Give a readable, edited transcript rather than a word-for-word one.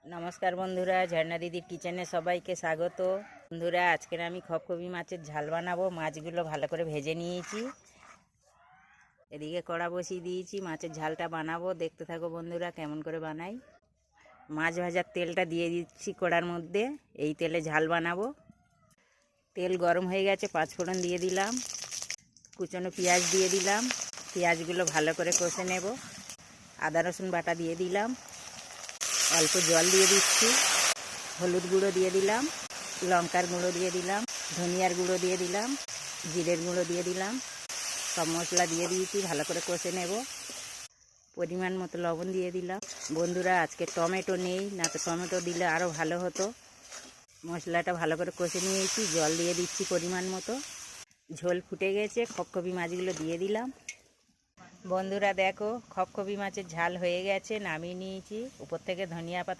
নমস্কার বন্ধুরা, ঝর্ণা দিদির কিচেনে সবাইকে স্বাগত। বন্ধুরা, আজকের আমি খপকপি মাছের ঝাল বানাবো। মাছগুলো ভালো করে ভেজে নিয়েছি, এদিকে কড়া বসিয়ে দিয়েছি। মাছের ঝালটা বানাবো, দেখতে থাকো বন্ধুরা কেমন করে বানাই। মাছ ভাজার তেলটা দিয়ে দিচ্ছি কড়ার মধ্যে, এই তেলে ঝাল বানাবো। তেল গরম হয়ে গেছে, পাঁচফোড়ন দিয়ে দিলাম, কুচনো পেঁয়াজ দিয়ে দিলাম। পেঁয়াজগুলো ভালো করে কষে নেব। আদা রসুন বাটা দিয়ে দিলাম, অল্প জল দিয়ে দিচ্ছি, হলুদ গুঁড়ো দিয়ে দিলাম, লঙ্কার গুঁড়ো দিয়ে দিলাম, ধনিয়ার গুঁড়ো দিয়ে দিলাম, জিরের গুঁড়ো দিয়ে দিলাম। সব মশলা দিয়ে দিয়েছি, ভালো করে কষে নেব। পরিমাণ মতো লবণ দিয়ে দিলাম। বন্ধুরা, আজকে টমেটো নেই, না তো টমেটো দিলে আরও ভালো হতো। মশলাটা ভালো করে কষে নিয়েছি, জল দিয়ে দিচ্ছি পরিমাণ মতো। ঝোল ফুটে গেছে, খপকপি মাছগুলো দিয়ে দিলাম। বন্ধুরা দেখো, খপকপি মাছের ঝাল হয়ে গেছে, নামিয়ে নিয়েছি। উপর থেকে ধনিয়া পাতা